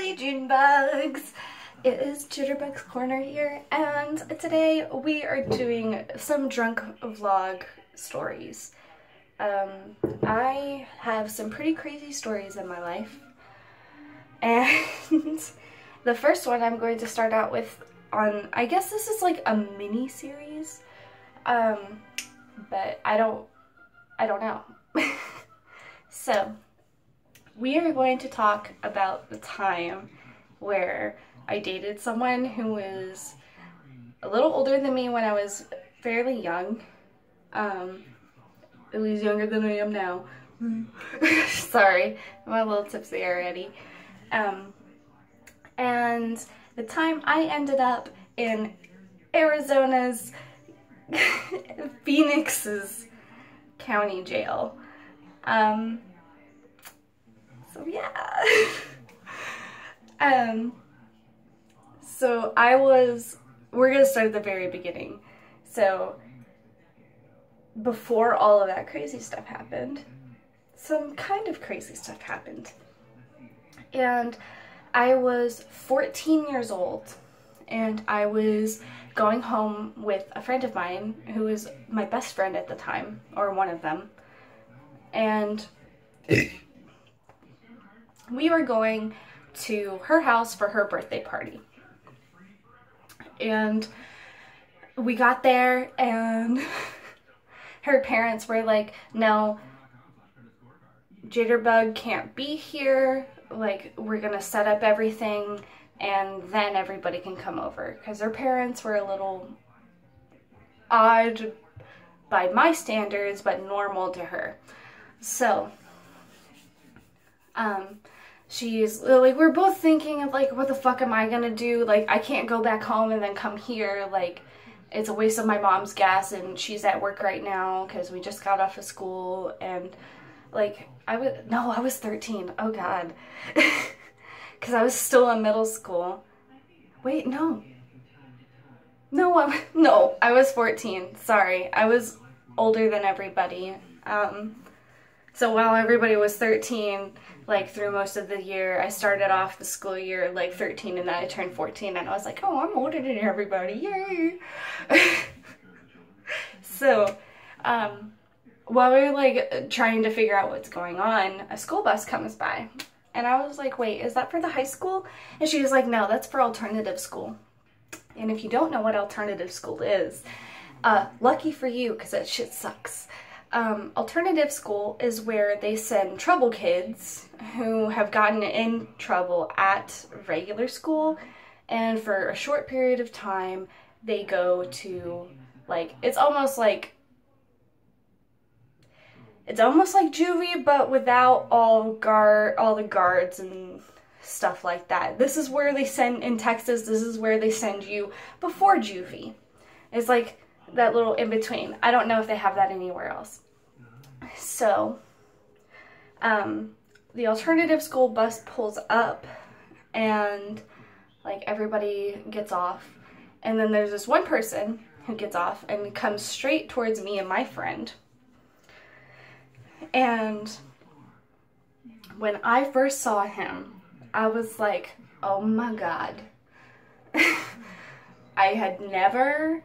Hi June bugs! It is Jitterbugs Corner here, and today we are doing some drunk vlog stories. I have some pretty crazy stories in my life, and the first one I'm going to start out with on, I guess this is like a mini series, but I don't know. So, we are going to talk about the time where I dated someone who was a little older than me when I was fairly young. At least younger than I am now. Sorry, I'm a little tipsy already. And the time I ended up in Arizona's Phoenix's county jail. So yeah. So we're gonna start at the very beginning. So before all of that crazy stuff happened, some kind of crazy stuff happened. And I was 14 years old, and I was going home with a friend of mine who was my best friend at the time, or one of them. And we were going to her house for her birthday party. And we got there and her parents were like, no, Jitterbug can't be here. Like, we're gonna set up everything and then everybody can come over. Because her parents were a little odd by my standards, but normal to her. So, she's like, we're both thinking of like, what the fuck am I gonna do? Like, I can't go back home and then come here. Like, it's a waste of my mom's gas, and she's at work right now because we just got off of school. And like, I was 13. Oh god. Because I was still in middle school. Wait, no, I was 14. Sorry, I was older than everybody. So while everybody was 13, like through most of the year, I started off the school year like 13, and then I turned 14, and I was like, oh, I'm older than everybody, yay! So, while we were like trying to figure out what's going on, a school bus comes by, and I was like, wait, is that for the high school? And she was like, no, that's for alternative school. And if you don't know what alternative school is, lucky for you, because that shit sucks. Alternative school is where they send trouble kids who have gotten in trouble at regular school, and for a short period of time they go to, like, it's almost like juvie, but without all the guards and stuff like that. This is where they send, in Texas, this is where they send you before juvie. It's like that little in between. I don't know if they have that anywhere else. So, the alternative school bus pulls up, and like everybody gets off, and then there's this one person who gets off and comes straight towards me and my friend. And when I first saw him, I was like, oh my god. I had never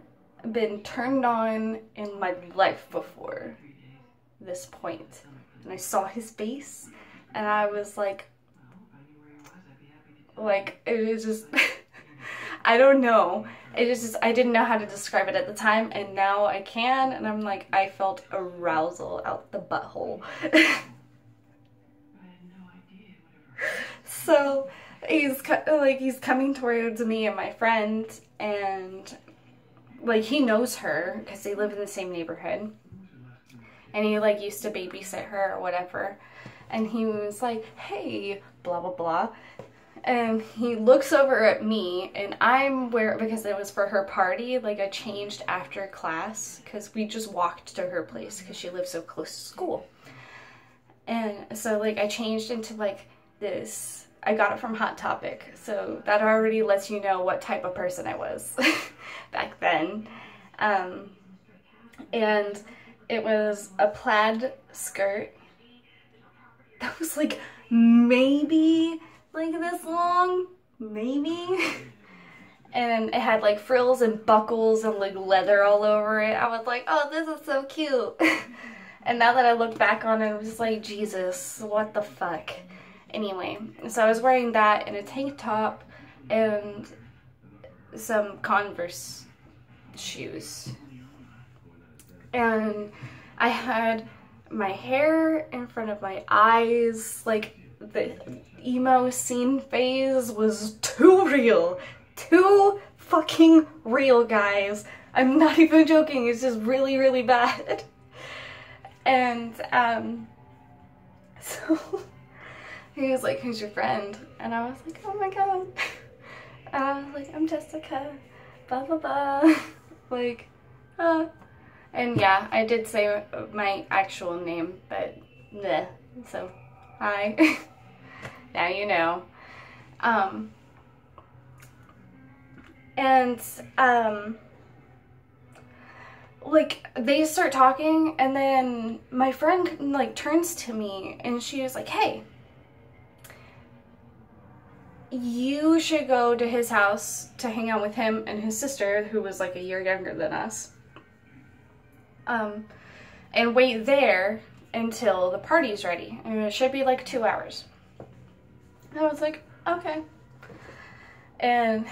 been turned on in my life before this point. And I saw his face, and I was like, it was just, I don't know. It was just, I didn't know how to describe it at the time, and now I can, and I'm like, I felt arousal out the butthole. So, he's coming towards me and my friend, and like, he knows her because they live in the same neighborhood, and he like used to babysit her or whatever, and he was like, hey, blah blah blah, and he looks over at me, and I'm because it was for her party, like I changed after class because we just walked to her place because she lived so close to school. And so like I changed into like this, I got it from Hot Topic, so that already lets you know what type of person I was back then. And it was a plaid skirt that was like maybe like this long, maybe. And it had like frills and buckles and like leather all over it. I was like, oh, this is so cute. And now that I look back on it, I'm just like, Jesus, what the fuck? Anyway, so I was wearing that and a tank top and some Converse shoes. And I had my hair in front of my eyes, like the emo scene phase was too real. Too fucking real, guys. I'm not even joking, it's just really, really bad. And, so he was like, who's your friend? And I was like, oh my god. And I was like, I'm Jessica, blah, blah, blah. Like, and yeah, I did say my actual name, but bleh. So, hi. Now you know. Like, they start talking, and then my friend, like, turns to me, and she was like, hey, you should go to his house to hang out with him and his sister, who was, like, a year younger than us, and wait there until the party's ready, and it should be, like, 2 hours. And I was like, okay. And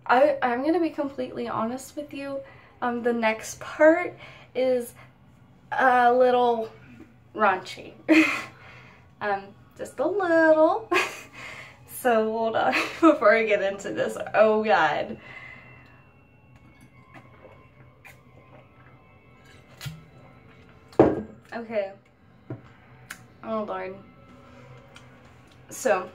I'm gonna be completely honest with you. The next part is a little raunchy. Just a little. So hold on before I get into this. Oh god. Okay. Oh lord. So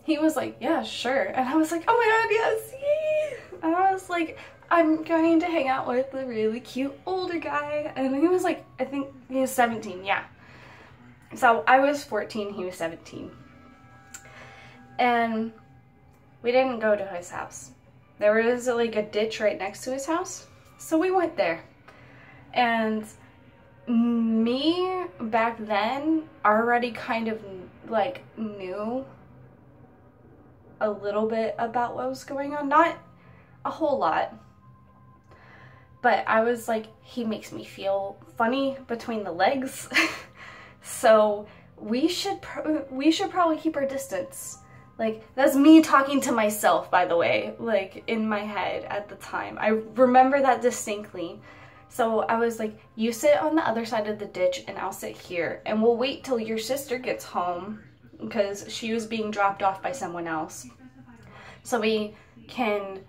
he was like, yeah, sure. And I was like, oh my god, yes, yay! And I was like, I'm going to hang out with a really cute older guy. And he was like, I think he was 17, yeah. So I was 14, he was 17. And we didn't go to his house. There was like a ditch right next to his house. So we went there. And me back then already kind of like knew a little bit about what was going on. Not a whole lot. But I was like, he makes me feel funny between the legs. So we should probably keep our distance. Like, that's me talking to myself, by the way, like in my head at the time. I remember that distinctly. So I was like, you sit on the other side of the ditch and I'll sit here and we'll wait till your sister gets home because she was being dropped off by someone else. So we can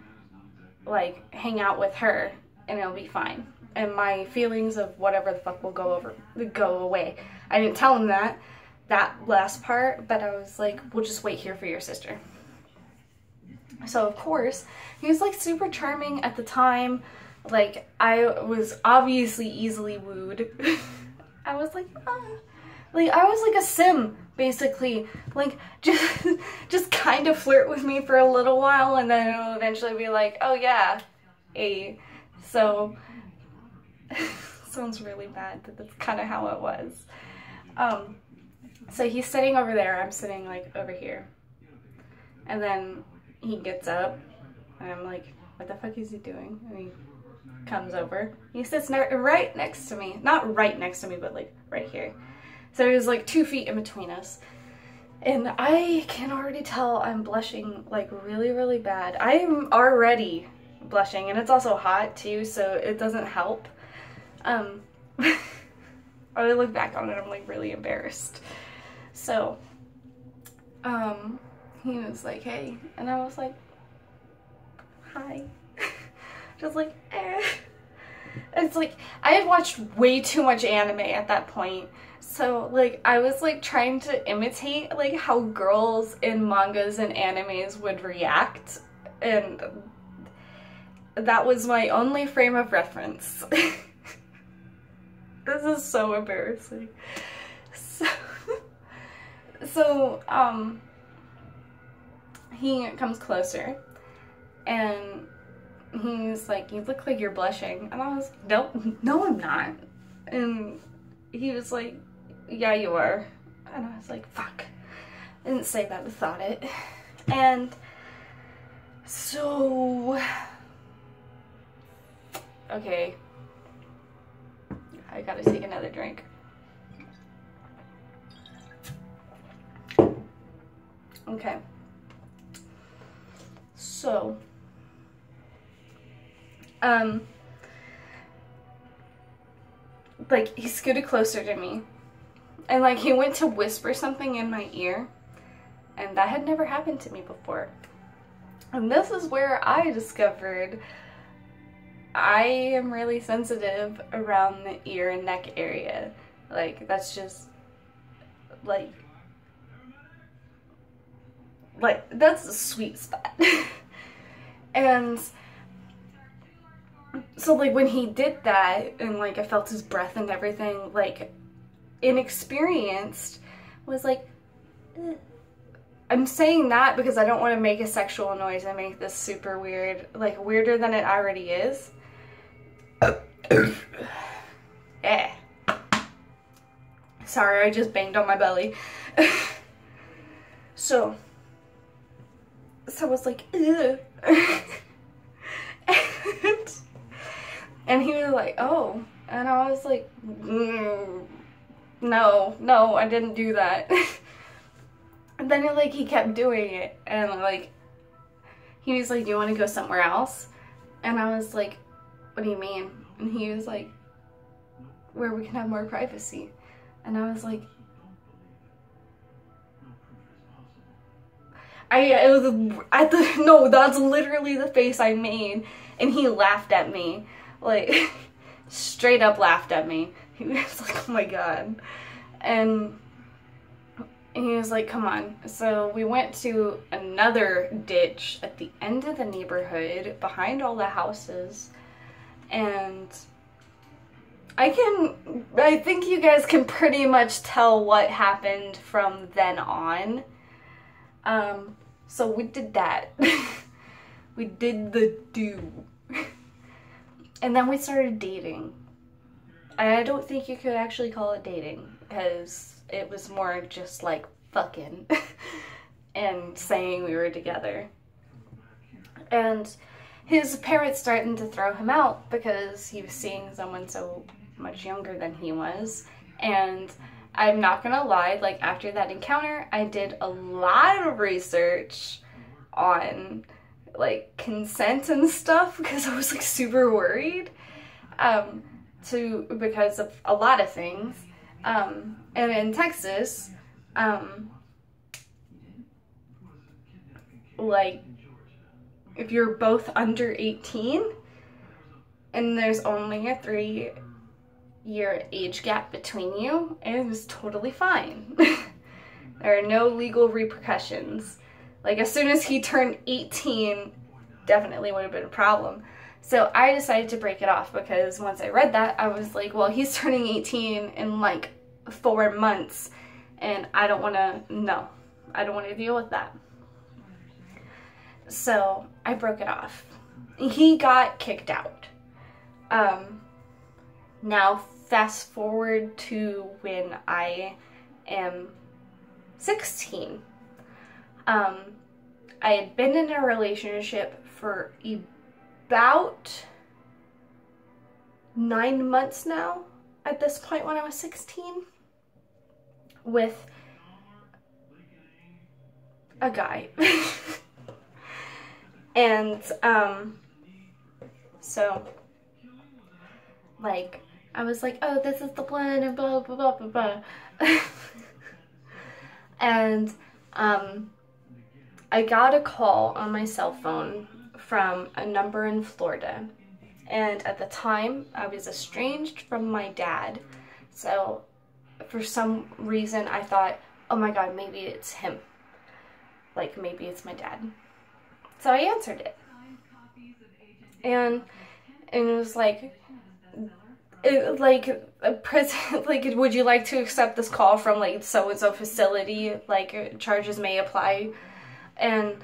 like hang out with her and it'll be fine. And my feelings of whatever the fuck will go away. I didn't tell him that last part, but I was like, we'll just wait here for your sister. So of course, he was like super charming at the time. Like, I was obviously easily wooed. I was like, ah. Like, I was like a sim, basically. Like, just kind of flirt with me for a little while, and then it'll eventually be like, oh yeah, so, sounds really bad, but that's kind of how it was. So he's sitting over there, I'm sitting like over here. And then he gets up, and I'm like, what the fuck is he doing? And he comes over. He sits right next to me. Not right next to me, but like right here. So there's like 2 feet in between us. And I can already tell I'm blushing like really, really bad. I am already blushing, and it's also hot too, so it doesn't help. I look back on it, I'm like really embarrassed. So, he was like, hey, and I was like, hi. Just like, eh. It's like, I had watched way too much anime at that point. So, like, I was, like, trying to imitate, like, how girls in mangas and animes would react. And that was my only frame of reference. This is so embarrassing. So, he comes closer. And he's like, you look like you're blushing. And I was like, nope, no I'm not. And he was like, yeah, you are. And I was like, fuck. I didn't say that, I thought it. And so, okay, I gotta take another drink. Okay, so, like, he scooted closer to me, and, like, he went to whisper something in my ear, and that had never happened to me before. And this is where I discovered I am really sensitive around the ear and neck area. Like, that's just, like that's a sweet spot. And so, like, when he did that, and, like, I felt his breath and everything, like, inexperienced was like, ugh. I'm saying that because I don't want to make a sexual noise and make this super weird, like, weirder than it already is. Eh. Sorry, I just banged on my belly. So I was like, ugh. And he was like, oh. And I was like, no, I didn't do that. And then, like, he kept doing it, and, like, he was like, do you want to go somewhere else? And I was like, what do you mean? And he was like, where we can have more privacy. And I was like, no, that's literally the face I made. And he laughed at me, like, straight up laughed at me. He was like, oh my God. And he was like, come on. So we went to another ditch at the end of the neighborhood behind all the houses. And I think you guys can pretty much tell what happened from then on. So we did that. We did the do. And then we started dating. I don't think you could actually call it dating, because it was more just like fucking and saying we were together. And his parents started to throw him out because he was seeing someone so much younger than he was. And I'm not gonna lie, like, after that encounter, I did a lot of research on, like, consent and stuff, because I was, like, super worried, because of a lot of things. And in Texas, like, if you're both under 18 and there's only a 3-year age gap between you, it was totally fine. There are no legal repercussions. Like, as soon as he turned 18, definitely would have been a problem. So I decided to break it off, because once I read that, I was like, well, he's turning 18 in, like, 4 months, and I don't want to deal with that. So I broke it off. He got kicked out. Now fast forward to when I am 16. I had been in a relationship for about 9 months now at this point when I was 16 with a guy. And so, like, I was like, oh, this is the plan, and blah blah blah blah blah. And I got a call on my cell phone from a number in Florida, and at the time I was estranged from my dad, so for some reason I thought, oh my God, maybe it's him, like, maybe it's my dad. So I answered it, and it was like, a prison, like, would you like to accept this call from, like, so-and-so facility, like, charges may apply. And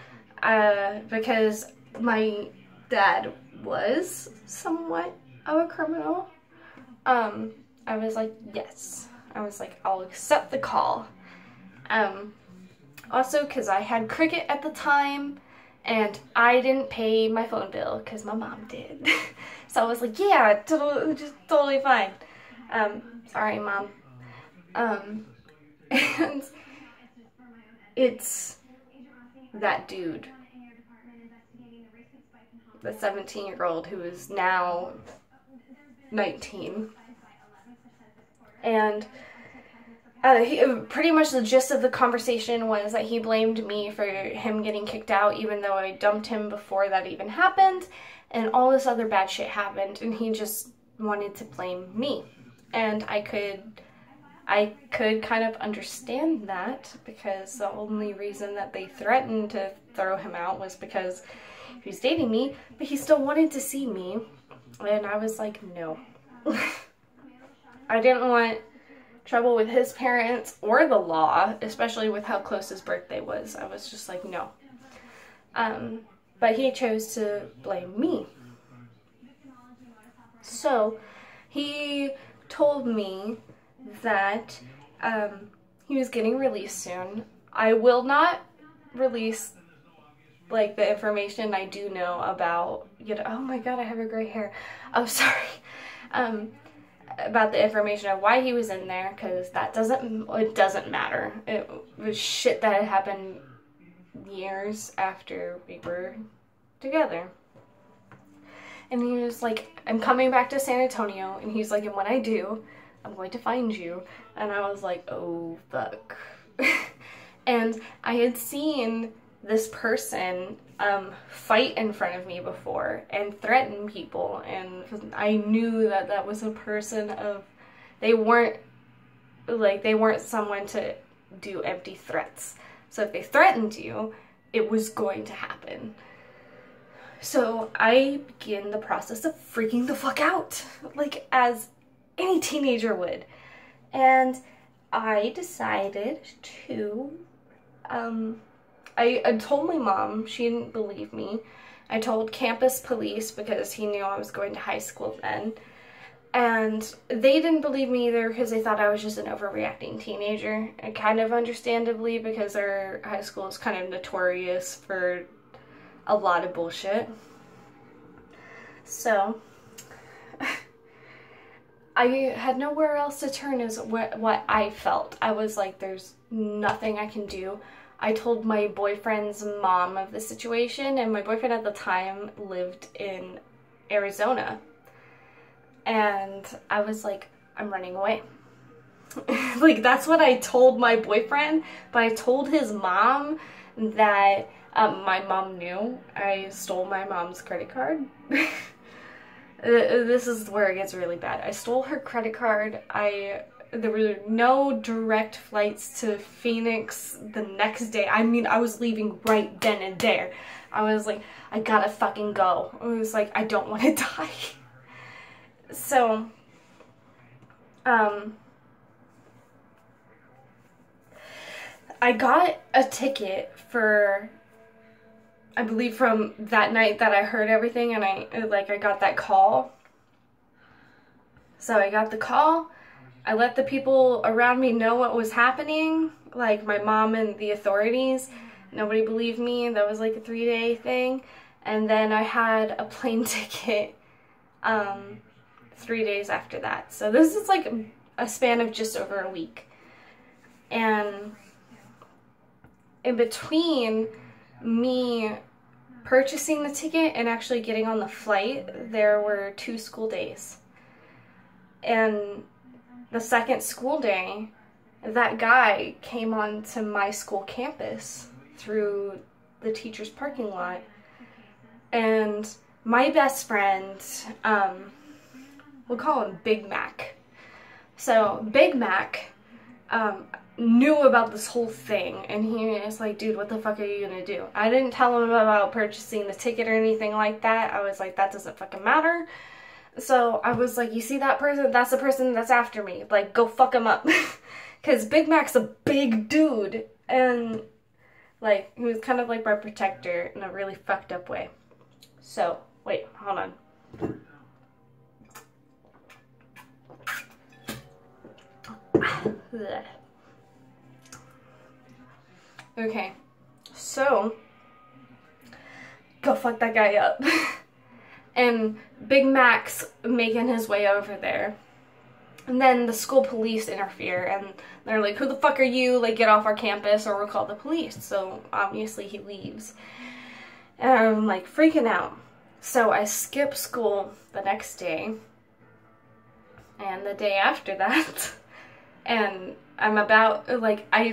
because my dad was somewhat of a criminal, I was like, yes, I was like, I'll accept the call. Also, because I had Cricket at the time, and I didn't pay my phone bill because my mom did. So I was like, yeah, just totally fine. Sorry, Mom. And it's that dude, the 17-year-old who is now 19. And pretty much the gist of the conversation was that he blamed me for him getting kicked out, even though I dumped him before that even happened, and all this other bad shit happened, and he just wanted to blame me. And I could kind of understand that, because the only reason that they threatened to throw him out was because he was dating me, but he still wanted to see me, and I was like, no. I didn't want trouble with his parents or the law, especially with how close his birthday was. I was just like, no. But he chose to blame me. So he told me that he was getting released soon. I will not release like the information I do know about, you know, oh my god, I have a gray hair. Oh, sorry. About the information of why he was in there, because it doesn't matter. It was shit that had happened years after we were together. And he was like, I'm coming back to San Antonio, and he's like, and when I do, I'm going to find you. And I was like, oh fuck. And I had seen this person fight in front of me before and threaten people, and I knew that that was a person of, they weren't someone to do empty threats. So if they threatened you, it was going to happen. So I began the process of freaking the fuck out, like as any teenager would. And I decided to, I told my mom. She didn't believe me. I told campus police because he knew I was going to high school then. And they didn't believe me either because they thought I was just an overreacting teenager. And kind of understandably, because our high school is kind of notorious for a lot of bullshit. So I had nowhere else to turn is what I felt. I was like, there's nothing I can do. I told my boyfriend's mom of the situation, and my boyfriend at the time lived in Arizona. And I was like, I'm running away. Like, that's what I told my boyfriend, but I told his mom that my mom knew. I stole my mom's credit card. This is where it gets really bad. I stole her credit card. There were no direct flights to Phoenix the next day. I mean, I was leaving right then and there. I was like, I gotta fucking go. I was like, I don't want to die. So, I got a ticket for, I believe from that night that I heard everything, and I got that call. So I got the call. I let the people around me know what was happening, like my mom and the authorities. Nobody believed me. That was like a 3-day thing. And then I had a plane ticket 3 days after that. So this is like a span of just over a week. And in between me purchasing the ticket and actually getting on the flight, there were 2 school days. And the second school day, that guy came onto my school campus through the teacher's parking lot. And my best friend, we'll call him Big Mac. So Big Mac knew about this whole thing, and he was like, dude, what the fuck are you gonna do? I didn't tell him about purchasing the ticket or anything like that. I was like, that doesn't fucking matter. So I was like, you see that person? That's the person that's after me. Like, go fuck him up. Because Big Mac's a big dude. And, like, he was kind of like my protector in a really fucked up way. So, wait, hold on. Okay, so go fuck that guy up. And Big Mac's making his way over there. And then the school police interfere and they're like, who the fuck are you? Like, get off our campus or we'll call the police. So obviously he leaves. And I'm like freaking out. So I skip school the next day. And the day after that. And I'm about, like, I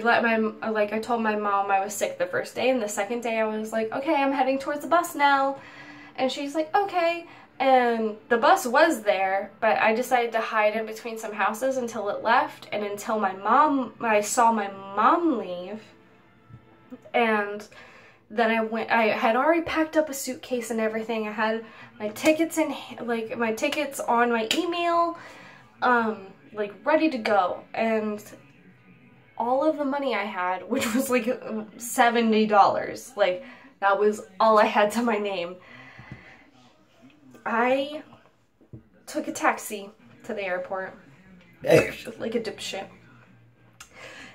told my mom I was sick the first day. And the second day I was like, okay, I'm heading towards the bus now. And she's like, okay. And the bus was there, but I decided to hide in between some houses until it left and until I saw my mom leave. And then I had already packed up a suitcase and everything. I had my tickets my tickets on my email, like ready to go. And all of the money I had, which was like $70, like that was all I had to my name. I took a taxi to the airport, like a dipshit,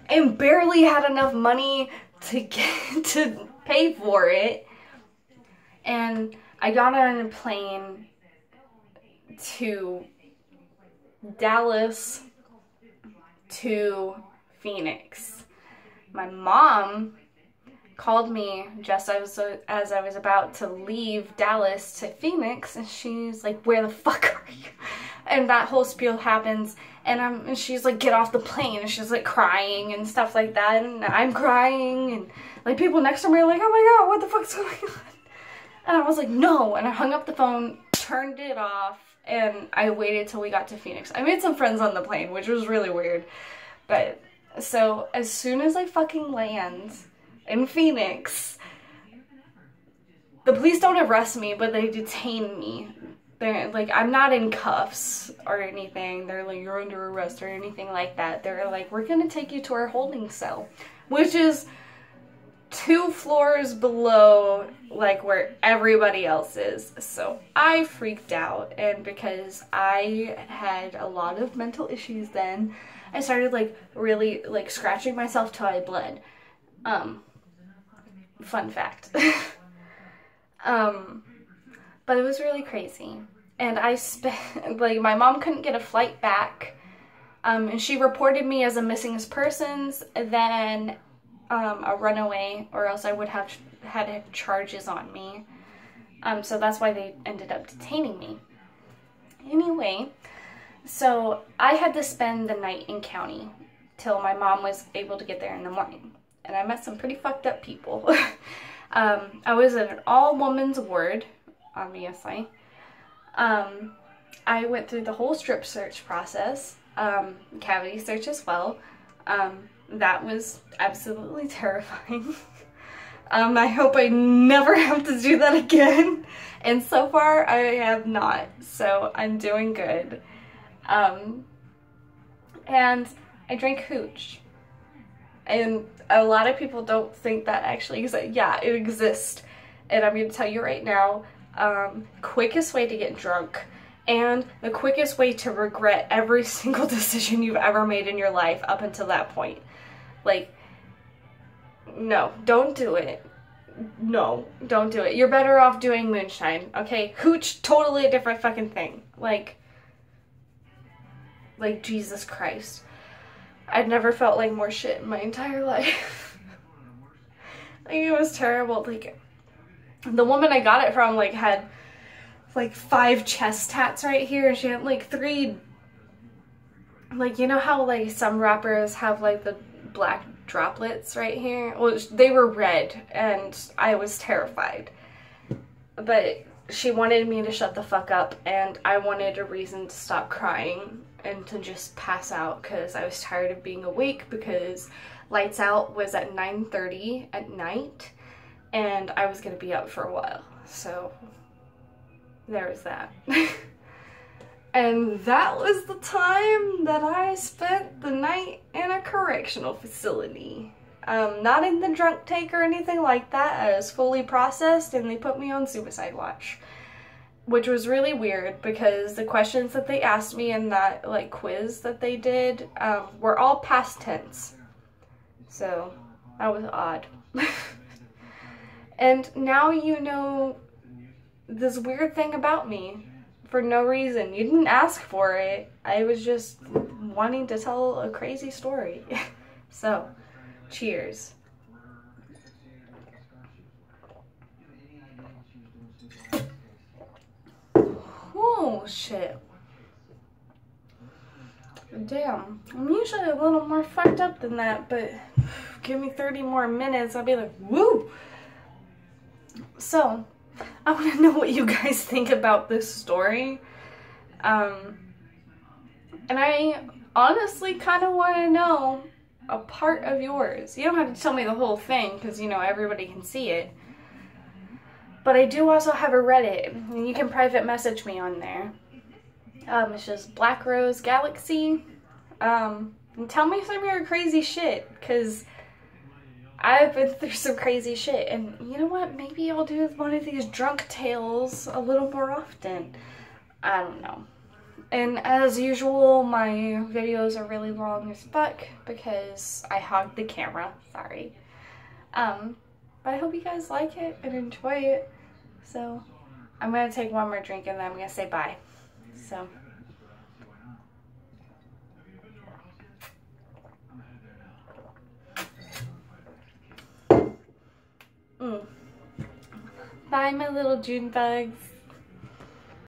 and barely had enough money to pay for it. And I got on a plane to Dallas to Phoenix. My mom called me just as I was about to leave Dallas to Phoenix, and she's like, where the fuck are you? And that whole spiel happens, and she's like, get off the plane, and she's like crying and stuff like that, and I'm crying, and like people next to me are like, oh my god, what the fuck's going on? And I was like, no, and I hung up the phone, turned it off, and I waited till we got to Phoenix. I made some friends on the plane, which was really weird. But so as soon as I fucking land in Phoenix, the police don't arrest me, but they detain me. They're like, I'm not in cuffs or anything. They're like, you're under arrest or anything like that. They're like, we're gonna take you to our holding cell, which is 2 floors below like where everybody else is. So I freaked out, and because I had a lot of mental issues then, I started like really like scratching myself till I bled. Fun fact. But it was really crazy. And I spent, like, my mom couldn't get a flight back. And she reported me as a missing persons, then a runaway, or else I would have had charges on me. So that's why they ended up detaining me. Anyway, so I had to spend the night in county till my mom was able to get there in the morning. And I met some pretty fucked up people. I was in an all-women's ward, obviously. I went through the whole strip search process, cavity search as well. That was absolutely terrifying. I hope I never have to do that again. And so far, I have not. So I'm doing good. And I drank hooch. And a lot of people don't think that actually exists. Yeah, it exists. And I'm going to tell you right now, quickest way to get drunk and the quickest way to regret every single decision you've ever made in your life up until that point. Like, no, don't do it. No, don't do it. You're better off doing moonshine, okay? Hooch, totally a different fucking thing. Like Jesus Christ. I'd never felt like more shit in my entire life. Like, it was terrible. Like, the woman I got it from, like, had, like, 5 chest tats right here, and she had, like, 3, like, you know how, like, some rappers have, like, the black droplets right here? Well, they were red, and I was terrified. But she wanted me to shut the fuck up, and I wanted a reason to stop crying and to just pass out, because I was tired of being awake, because lights out was at 9:30 at night, and I was gonna be up for a while. So there was that. And that was the time that I spent the night in a correctional facility. Not in the drunk tank or anything like that. I was fully processed and they put me on suicide watch. which was really weird because the questions that they asked me in that like quiz that they did were all past tense. So that was odd. And now you know this weird thing about me for no reason. You didn't ask for it. I was just wanting to tell a crazy story. So, cheers. Oh, shit. Damn. I'm usually a little more fucked up than that, but give me 30 more minutes, I'll be like, woo! So, I want to know what you guys think about this story. And I honestly kind of want to know a part of yours. You don't have to tell me the whole thing, because, you know, everybody can see it. But I do also have a Reddit, and you can private message me on there. It's just Black Rose Galaxy. And tell me some of your crazy shit, because I've been through some crazy shit. And you know what? Maybe I'll do one of these drunk tales a little more often. I don't know. And as usual, my videos are really long as fuck because I hogged the camera. Sorry. But I hope you guys like it and enjoy it. So, I'm going to take one more drink and then I'm going to say bye. So. Bye, my little June bugs.